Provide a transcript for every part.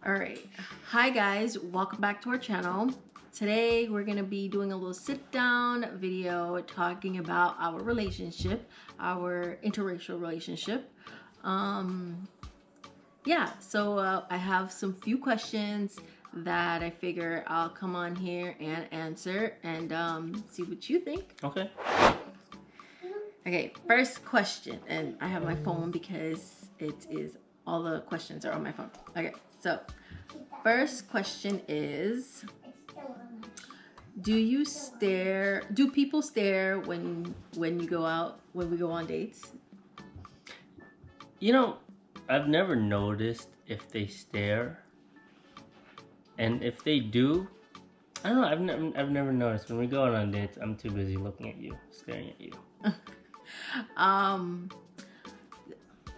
All right. Hi guys, welcome back to our channel. Today we're going to be doing a little sit down video talking about our relationship, our interracial relationship. I have some few questions that I figure I'll come on here and answer and see what you think. Okay. Okay, first question, and I have my phone because it is all the questions are on my phone. Okay, so first question is, do people stare when you go out, when we go on dates? You know, I've never noticed if they stare, and if they do, I don't know. I've never noticed. When we go out on dates, I'm too busy looking at you, staring at you.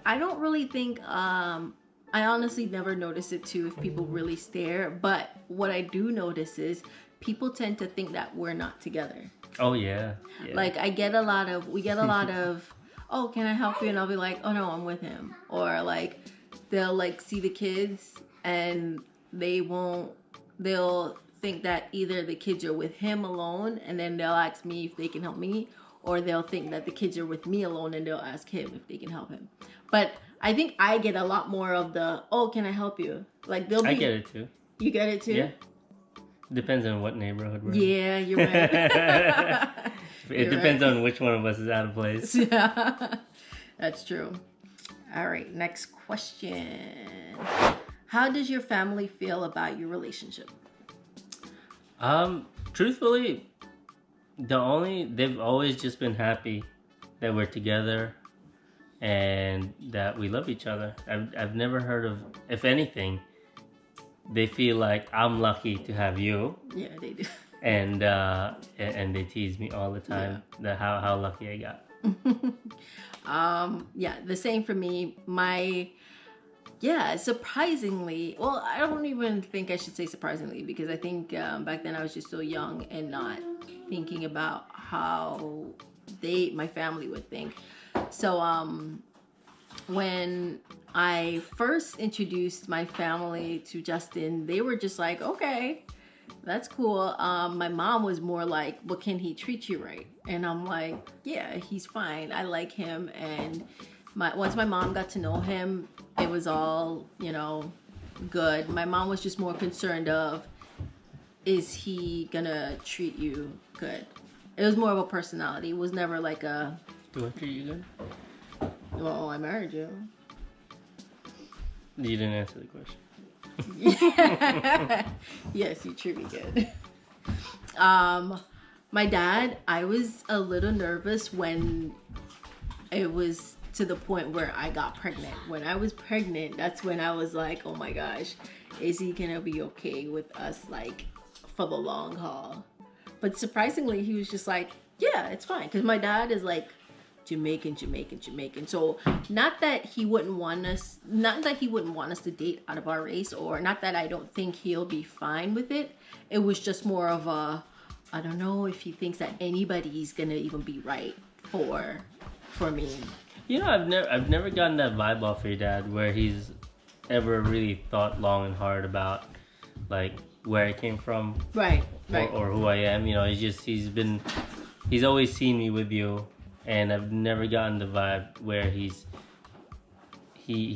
I don't really think, I honestly never notice it too if people really stare, but what I do notice is people tend to think that we're not together. Oh yeah. Like we get a lot of, oh, can I help you? And I'll be like, oh no, I'm with him. Or like, they'll like see the kids and they'll think that either the kids are with him alone and then they'll ask me if they can help me, or they'll think that the kids are with me alone and they'll ask him if they can help him. But I think I get a lot more of the, oh, can I help you? Like I get it too. You get it too? Yeah. Depends on what neighborhood we're in. Yeah, you're right. It depends on which one of us is out of place. Yeah, that's true. All right, next question. How does your family feel about your relationship? Truthfully, they've always just been happy that we're together and that we love each other. I've never heard of, if anything, they feel like I'm lucky to have you. Yeah, they do. And they tease me all the time that how lucky I got. Yeah, the same for me. Surprisingly, well, I don't even think I should say surprisingly, because I think back then I was just so young and not thinking about how my family would think. So when I first introduced my family to Justin, they were just like, okay, that's cool. My mom was more like, well, can he treat you right? And I'm like, yeah, he's fine. I like him. And once my mom got to know him, it was all, good. My mom was just more concerned of, is he gonna treat you good? It was more of a personality. It was never like a... Do I treat you good? Well, I married you. You didn't answer the question. Yes, you treat me good. My dad, I was a little nervous when it was to the point where I got pregnant. When I was pregnant, that's when I was like, oh my gosh, is he gonna be okay with us, like, for the long haul? But surprisingly, he was just like, yeah, it's fine. Because my dad is like Jamaican. So not that he wouldn't want us to date out of our race, or not that I don't think he'll be fine with it. It was just more of a, I don't know if he thinks that anybody's gonna even be right for me. I've never gotten that vibe off your dad where he's ever really thought long and hard about like where I came from, right, or who I am. He's always seen me with you, and I've never gotten the vibe where he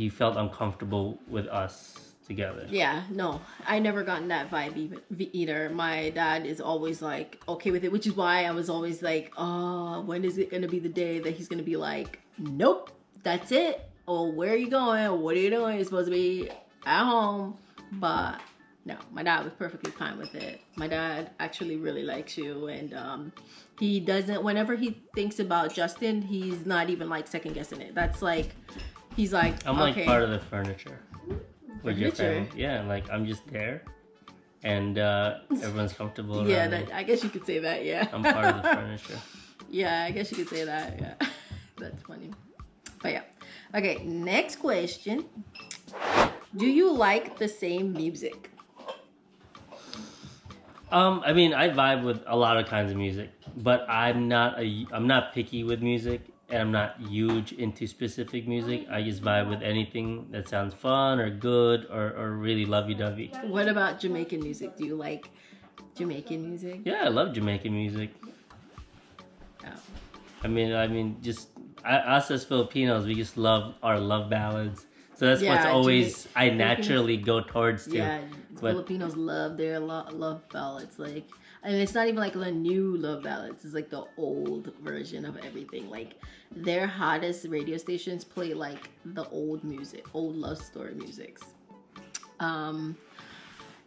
felt uncomfortable with us together. Yeah, no, I never gotten that vibe either. My dad is always like okay with it, which is why I was always like, oh, when is it gonna be the day that he's gonna be like, nope, that's it. Or where are you going? What are you doing? You're supposed to be at home. But no, my dad was perfectly fine with it. My dad actually really likes you, and he doesn't, whenever he thinks about Justin, he's not even like second guessing it. That's like, he's like, I'm okay. like part of the furniture with your family. Yeah, like I'm just there, and everyone's comfortable around Yeah, me. I guess you could say that, yeah. I'm part of the furniture. Yeah, I guess you could say that, yeah. That's funny. But yeah. Okay, next question. Do you like the same music? I mean, I vibe with a lot of kinds of music, but I'm not picky with music. and I'm not huge into specific music. I just vibe with anything that sounds fun or good or really lovey-dovey. What about Jamaican music? Do you like Jamaican music? Yeah, I love Jamaican music. Oh. I mean, just us as Filipinos, we just love our love ballads. So that's what's always I naturally go towards to. Yeah, Filipinos love their love ballads. Like, and it's not even like the new love ballads. It's like the old version of everything. Like, their hottest radio stations play like the old music, old love story musics.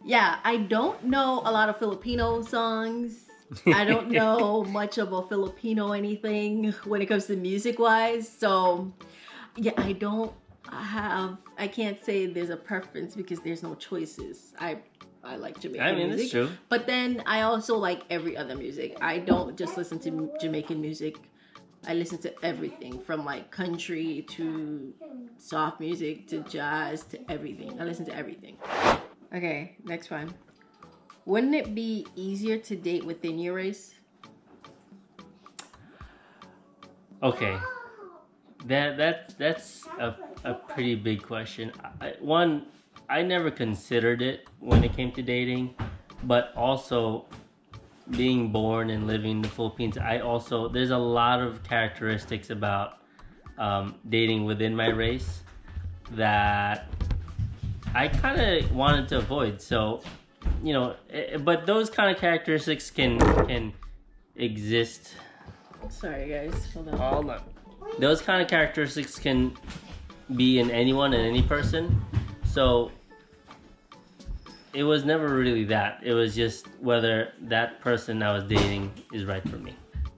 Yeah, I don't know a lot of Filipino songs. I don't know much of a Filipino anything when it comes to music wise. So, yeah, I can't say there's a preference because there's no choices. I like Jamaican music. It's true. But then I also like every other music. I don't just listen to Jamaican music. I listen to everything from like country to soft music to jazz to everything. I listen to everything. Okay, next one. Wouldn't it be easier to date within your race? Okay. That's a pretty big question. I never considered it when it came to dating, but also being born and living in the Philippines, there's a lot of characteristics about dating within my race that I kind of wanted to avoid. So, but those kind of characteristics can exist. Sorry, guys. Hold on. Those kind of characteristics can be in anyone and any person. So it was never really that. It was just whether that person I was dating is right for me.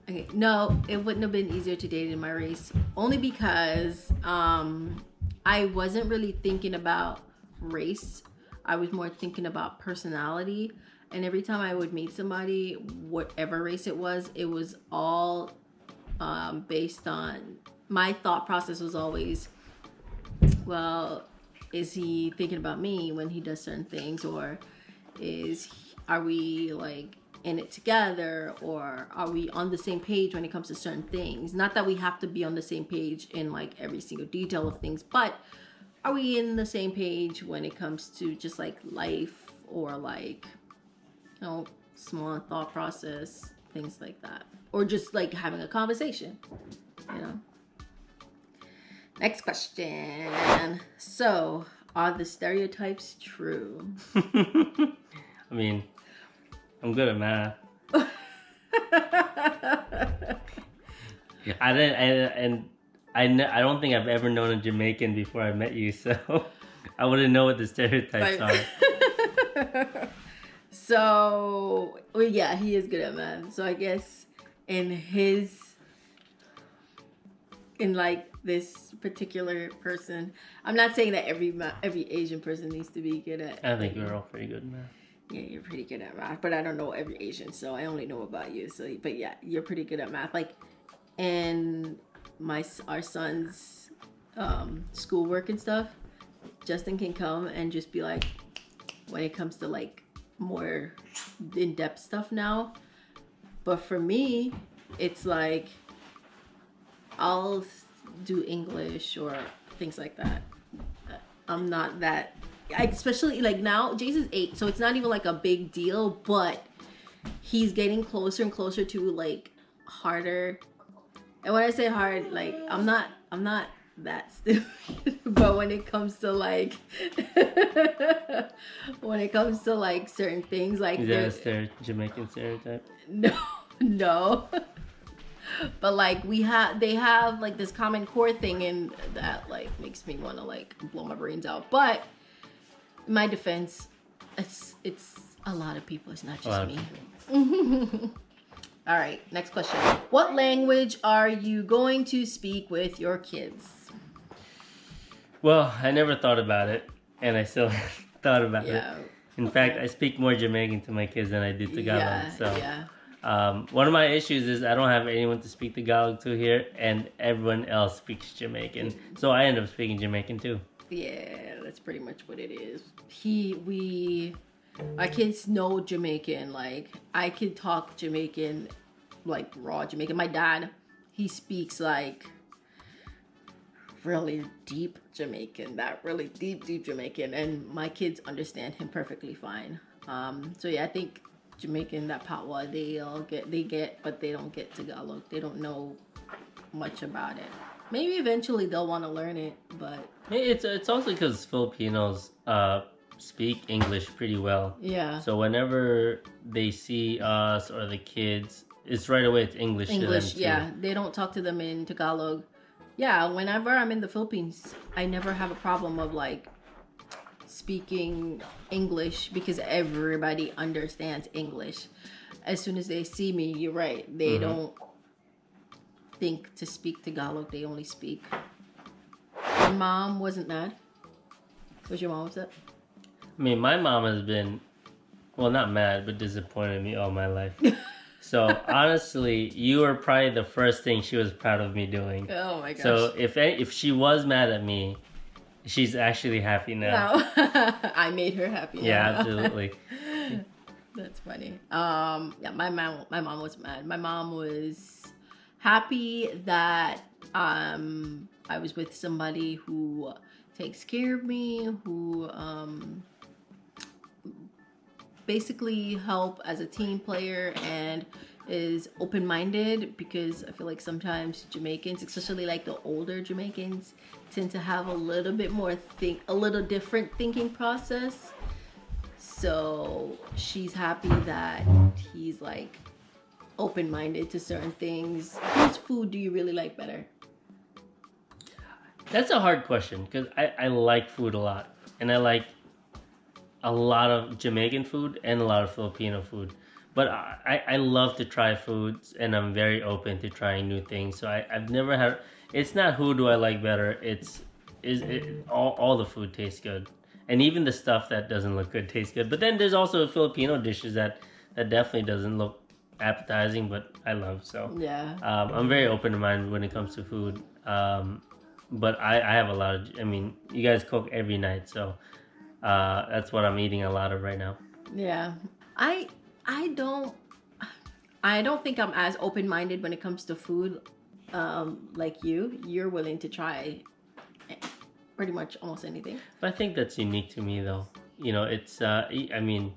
Okay, no, it wouldn't have been easier to date in my race. Only because I wasn't really thinking about race. I was more thinking about personality. And every time I would meet somebody, whatever race it was all based on my thought process was always, well, is he thinking about me when he does certain things, or are we like in it together, or are we on the same page when it comes to certain things? Not that we have to be on the same page in like every single detail of things, but are we in the same page when it comes to just like life, or like, small thought process, things like that, or just like having a conversation, Next question. So, are the stereotypes true? I mean, I'm good at math. I don't think I've ever known a Jamaican before I met you, so I wouldn't know what the stereotypes are. So, well, yeah, he is good at math. So I guess in like this particular person, I'm not saying that every Asian person needs to be good at. I think we're all pretty good at math. Yeah, you're pretty good at math, but I don't know every Asian, so I only know about you. So, but yeah, you're pretty good at math. Like, and our son's schoolwork and stuff, Justin can come and just be like, when it comes to like more in-depth stuff now. But for me, it's like I'll do English or things like that. I'm not that, especially like now Jason's 8, so it's not even like a big deal, but he's getting closer and closer to like harder. And when I say hard, like I'm not that stupid. But when it comes to like certain things, like, is that a Jamaican stereotype? No. But like they have like this common core thing, and that like makes me want to like blow my brains out. But in my defense, it's a lot of people. It's not just me. All right, next question. What language are you going to speak with your kids? Well, I never thought about it, and I still thought about it. In fact, I speak more Jamaican to my kids than I do Tagalog. One of my issues is I don't have anyone to speak Tagalog to here, and everyone else speaks Jamaican. So I end up speaking Jamaican too. Yeah, that's pretty much what it is. Our kids know Jamaican. Like, I can talk Jamaican, like raw Jamaican. My dad, he speaks like really deep Jamaican, that really deep Jamaican, and my kids understand him perfectly fine. So yeah, I think Jamaican, that patois, they get, but they don't get Tagalog. They don't know much about it. Maybe eventually they'll want to learn it, but It's also because Filipinos speak English pretty well. yeah, So whenever they see us or the kids, it's right away it's English to them English. too. Yeah, they don't talk to them in Tagalog. Yeah, whenever I'm in the Philippines, I never have a problem of like speaking English because everybody understands English. As soon as they see me, you're right. They don't think to speak Tagalog. They only speak. Your mom wasn't mad? Was your mom upset? I mean, my mom has been, well, not mad, but disappointed in me all my life. So honestly, you were probably the first thing she was proud of me doing. Oh my gosh. So if she was mad at me, she's actually happy now. No. I made her happy. Yeah, now. absolutely. That's funny. Yeah, my mom was mad. My mom was happy that I was with somebody who takes care of me, who basically help as a team player and is open-minded, because I feel like sometimes Jamaicans, especially like the older Jamaicans, tend to have a little bit more a little different thinking process. So she's happy that he's like open-minded to certain things. Whose food do you really like better? That's a hard question because I like food a lot, and I like a lot of Jamaican food and a lot of Filipino food. But I love to try foods, and I'm very open to trying new things. So I've never had. It's not who do I like better. All the food tastes good, and even the stuff that doesn't look good tastes good. But then there's also Filipino dishes that definitely doesn't look appetizing, but I love. So Yeah. I'm very open minded when it comes to food. But I have a lot of. I mean, you guys cook every night, so that's what I'm eating a lot of right now. Yeah. I don't think I'm as open-minded when it comes to food like you. You're willing to try pretty much almost anything. But I think that's unique to me, though. You know, it's. I mean,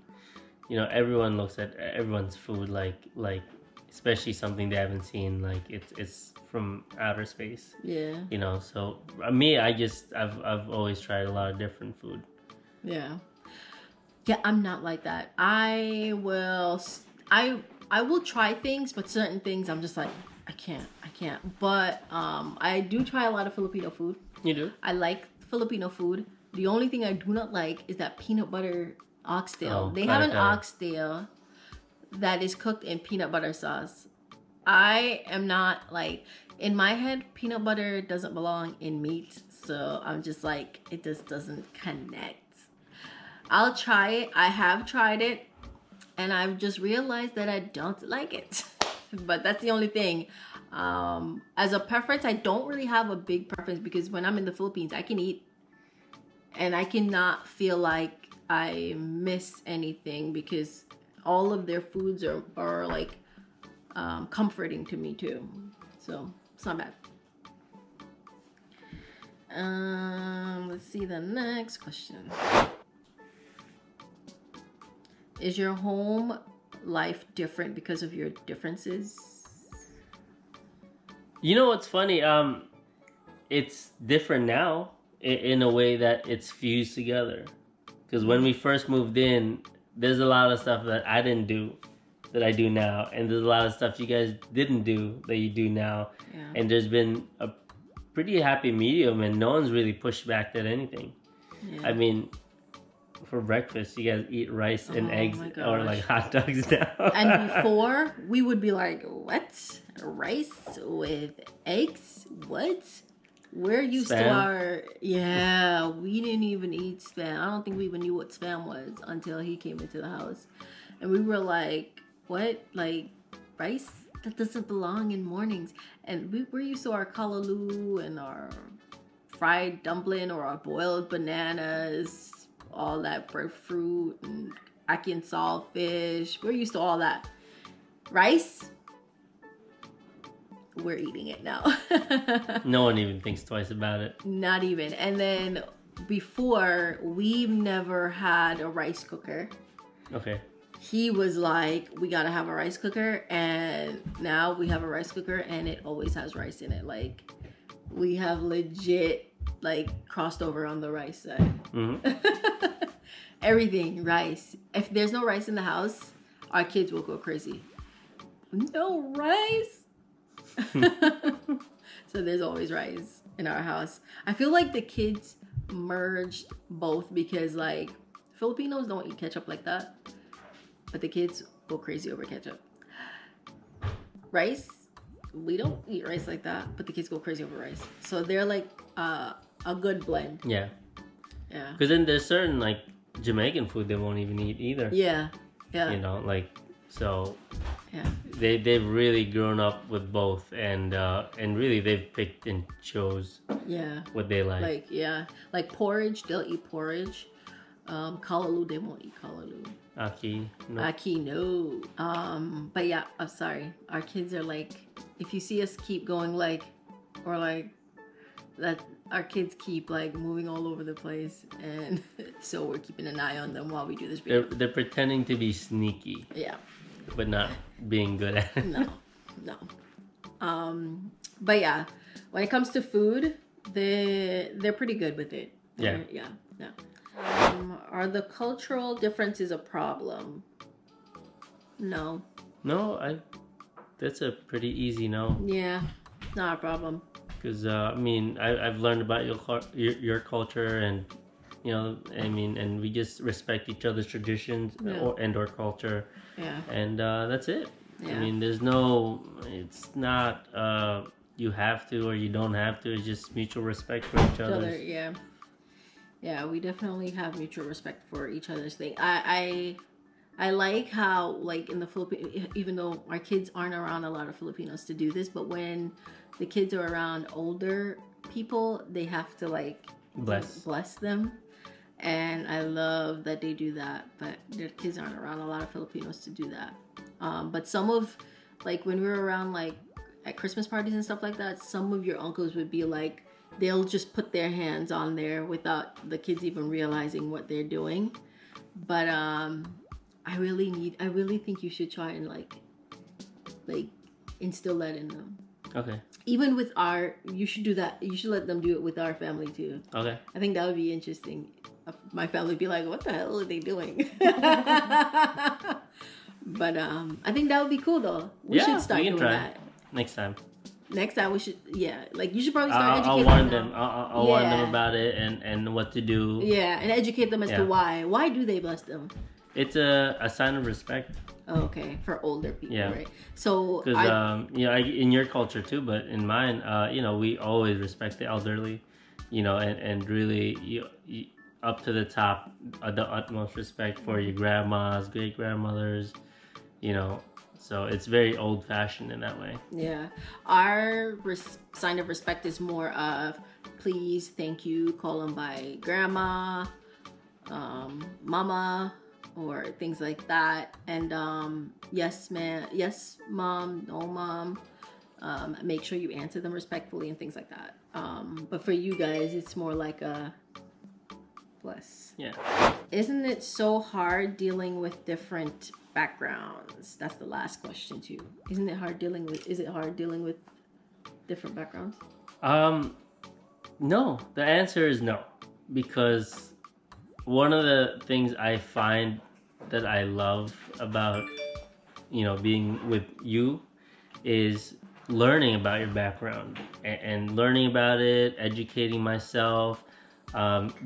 you know, everyone looks at everyone's food like, especially something they haven't seen. Like it's from outer space. Yeah. You know, so me, I've always tried a lot of different food. Yeah. Yeah, I'm not like that. I will try things, but certain things I'm just like I can't. But I do try a lot of Filipino food. You do? I like Filipino food. The only thing I do not like is that peanut butter oxtail. They have an oxtail that is cooked in peanut butter sauce. I am not like, in my head, peanut butter doesn't belong in meat. So I'm just like, it just doesn't connect. I'll try it. I have tried it, and I've just realized that I don't like it. But that's the only thing. As a preference, I don't really have a big preference, because when I'm in the Philippines, I can eat and I cannot feel like I miss anything, because all of their foods are like comforting to me too. So it's not bad. Let's see the next question. Is your home life different because of your differences? You know what's funny? It's different now in a way that it's fused together. Because when we first moved in, there's a lot of stuff that I didn't do that I do now, and there's a lot of stuff you guys didn't do that you do now. Yeah. And there's been a pretty happy medium, and no one's really pushed back at anything. Yeah. I mean, for breakfast, you guys eat rice and eggs or like hot dogs now. And before, we would be like, what? Rice with eggs? What? We're used to our... Yeah, we didn't even eat Spam. I don't think we even knew what Spam was until he came into the house. And we were like, what? Like, rice? That doesn't belong in mornings. And we're used to our kalaloo and our fried dumpling or our boiled bananas, all that breadfruit and ackee saltfish. We're used to all that. Rice? we're eating it now. No one even thinks twice about it. Not even. And then before, we've never had a rice cooker. Okay. He was like, we gotta have a rice cooker, and now we have a rice cooker and it always has rice in it. Like, we have legit like crossed over on the rice side. Everything rice. If there's no rice in the house, our kids will go crazy. No rice. So there's always rice in our house. I feel like the kids merged both because like Filipinos don't eat ketchup like that, but the kids go crazy over ketchup. Rice, we don't eat rice like that, but the kids go crazy over rice. So they're like a good blend. Yeah. Yeah. Because then there's certain like Jamaican food they won't even eat either. Yeah. Yeah. You know, like, so Yeah. they've really grown up with both, and really they've picked and chose Yeah. what they like. Like, yeah. Like porridge, they'll eat porridge. Kalaloo, they won't eat kalaloo. Aki, no. Aki, no. But yeah, I'm sorry. Our kids are like, if you see us keep going like, or like that, our kids keep like moving all over the place, and so we're keeping an eye on them while we do this video. They're pretending to be sneaky, Yeah. but not being good at it. No. But yeah, when it comes to food, they're pretty good with it. Yeah. Yeah. Are the cultural differences a problem? No. No, that's a pretty easy no. Yeah, not a problem. Because I mean, I've learned about your culture, and you know, I mean, and we just respect each other's traditions or culture. Yeah. And that's it. Yeah. I mean, it's not you have to or you don't have to. It's just mutual respect for each other. Yeah. Yeah, we definitely have mutual respect for each other's thing. I like how, like, in the Philippines, even though our kids aren't around a lot of Filipinos to do this, but when the kids are around older people, they have to like bless them. And I love that they do that, but their kids aren't around a lot of Filipinos to do that. But some of, like, when we were around, like, at Christmas parties and stuff like that, some of your uncles would be like, they'll just put their hands on there without the kids even realizing what they're doing. But I really think you should try and like instill that in them. Okay. Even with you should do that. You should let them do it with our family too. Okay. I think that would be interesting. My family would be like, what the hell are they doing? But I think that would be cool though. We should start doing that. Next time we should, like, you should probably start educating I'll warn them. I'll warn them about it and what to do. Yeah, and educate them as to why. Why do they bless them? It's a sign of respect. Oh, okay, for older people, Yeah. right? So, because in your culture too, but in mine, we always respect the elderly, and really you up to the top, the utmost respect for your grandmas, great grandmothers, So it's very old fashioned in that way. Yeah, our sign of respect is more of please, thank you, call them by grandma, mama, or things like that. And yes, mom, no, mom. Make sure you answer them respectfully and things like that. But for you guys, it's more like a bless. Yeah. Isn't it so hard dealing with different backgrounds? That's the last question too. Is it hard dealing with different backgrounds? No. The answer is no. Because one of the things I find that I love about, being with you is learning about your background and learning about it, educating myself,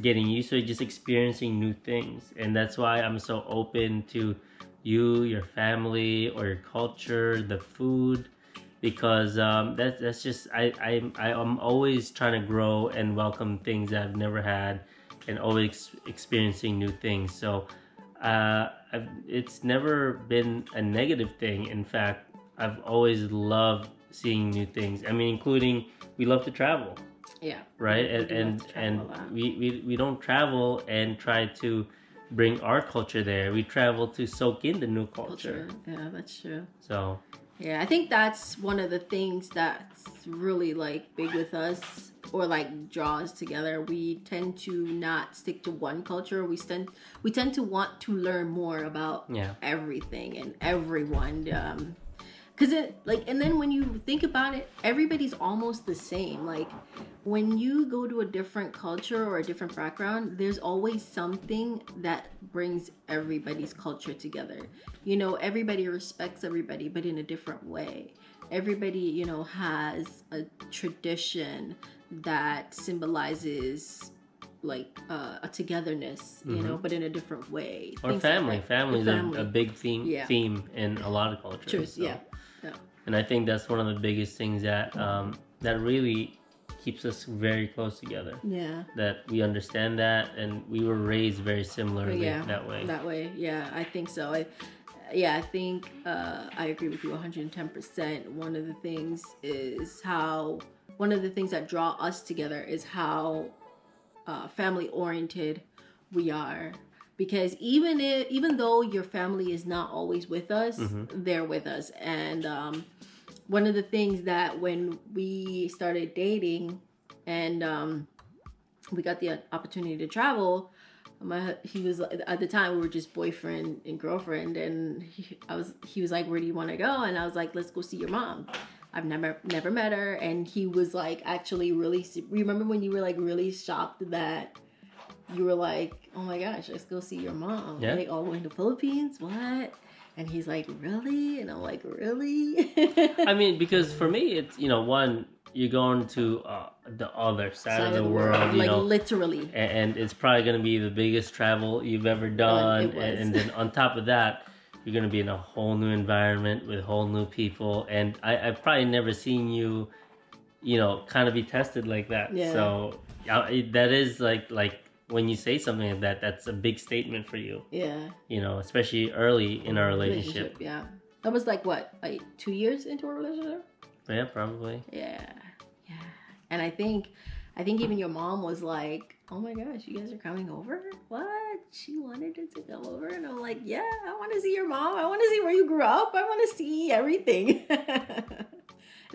getting used to it, just experiencing new things. And that's why I'm so open to you, your family, or your culture, the food, because that's just I'm always trying to grow and welcome things that I've never had, and always experiencing new things. So it's never been a negative thing. In fact, I've always loved seeing new things. I mean, including we love to travel. Yeah. Right. And we don't travel and try to bring our culture there. We travel to soak in the new culture. Yeah, that's true. So Yeah, I think that's one of the things that's really like big with us, or like draw us together. We tend to not stick to one culture. We tend to want to learn more about everything and everyone. Cause it like, and then when you think about it, everybody's almost the same. Like when you go to a different culture or a different background, there's always something that brings everybody's culture together. You know, everybody respects everybody, but in a different way. Everybody, you know, has a tradition that symbolizes like a togetherness, you know, but in a different way. Or Things family. like Family is a big theme in a lot of cultures. True, So. yeah. And I think that's one of the biggest things that that really keeps us very close together. Yeah. That we understand that, and we were raised very similarly that way. That way, yeah, I think so. I think I agree with you 110%. One of the things that draw us together is how family oriented we are. Because even though your family is not always with us, they're with us. And one of the things that when we started dating and we got the opportunity to travel, he was at the time we were just boyfriend and girlfriend, and he was like, where do you want to go? And I was like, let's go see your mom. I've never met her. And he was like, actually really, remember when you were like really shocked that you were like, oh my gosh, let's go see your mom. Yeah. Like all the way in the Philippines? What? And he's like, really? And I'm like, really? I mean, because for me, it's, you know, one, you're going to the other side of the world, you like know, literally. And it's probably going to be the biggest travel you've ever done. And then on top of that, you're going to be in a whole new environment with whole new people. And I've probably never seen you, you know, kind of be tested like that. Yeah. So that is like when you say something like that, that's a big statement for you. Yeah. You know, especially early in our relationship. Yeah. That was like what? Like 2 years into a relationship? Yeah, probably. Yeah. Yeah. And I think even your mom was like, oh my gosh, you guys are coming over? What? She wanted it to come over? And I'm like, yeah, I want to see your mom. I want to see where you grew up. I want to see everything.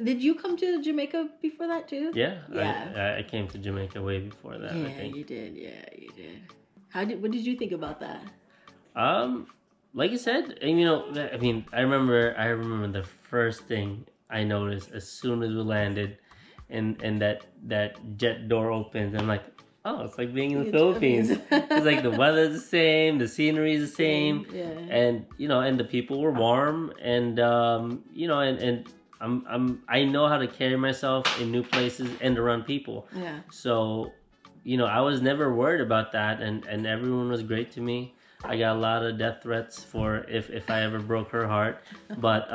Did you come to Jamaica before that too? Yeah. I came to Jamaica way before that. Yeah, I think. you did. Yeah, you did. What did you think about that? Like you said, and you know, I mean, I remember the first thing I noticed as soon as we landed, and that jet door opens. I'm like, oh, it's like being in the Philippines. It's like the weather's the same, the scenery is the same, and you know, and the people were warm, and you know, and I know how to carry myself in new places and around people. Yeah. So, you know, I was never worried about that, and everyone was great to me. I got a lot of death threats for if I ever broke her heart, but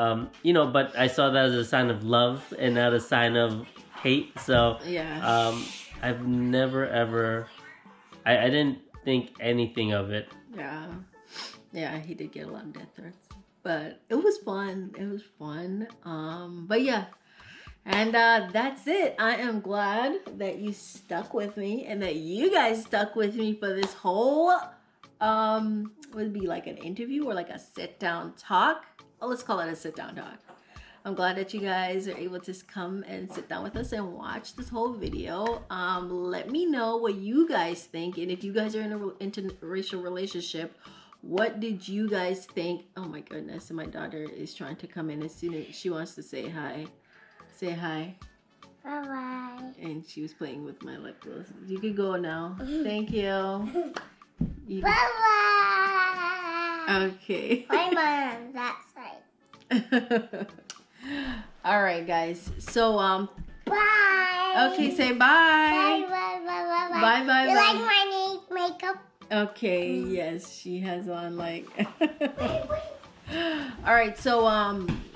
you know, but I saw that as a sign of love and not a sign of hate. So I've never ever, I didn't think anything of it. Yeah, he did get a lot of death threats, but it was fun. But yeah. And that's it. I am glad that you stuck with me and that you guys stuck with me for this whole would it be like an interview or like a sit down talk? Oh, let's call it a sit down talk. I'm glad that you guys are able to come and sit down with us and watch this whole video. Let me know what you guys think, and if you guys are in an interracial relationship, what did you guys think? Oh my goodness, and my daughter is trying to come in as soon as she wants to say hi. Say hi. Bye-bye. And she was playing with my lip gloss. You could go now. Thank you. Bye-bye. Okay. My mom, that side. All right, guys. So, Bye. okay, say bye. Bye, bye, bye, bye, Bye, bye, You bye. like my makeup? Okay, yes, she has on like... All right, so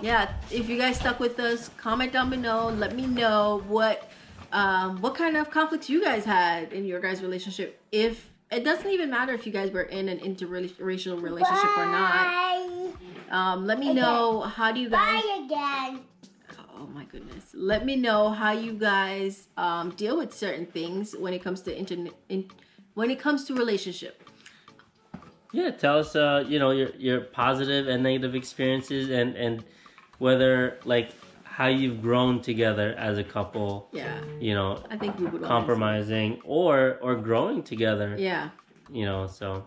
yeah, if you guys stuck with us, comment down below. Let me know what kind of conflicts you guys had in your guys' relationship. If it doesn't even matter if you guys were in an interracial relationship or not. Let me know how do you guys. Bye again. Oh my goodness. Let me know how you guys deal with certain things when it comes to relationship. Yeah, tell us, you know, your positive and negative experiences, and whether like how you've grown together as a couple. Yeah. You know, I think we would compromising or growing together. Yeah. You know, so.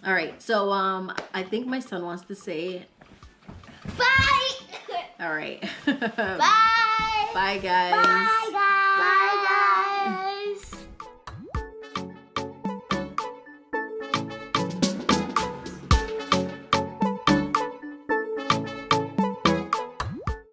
All right. So I think my son wants to say Bye. all right. Bye. Bye guys. Bye.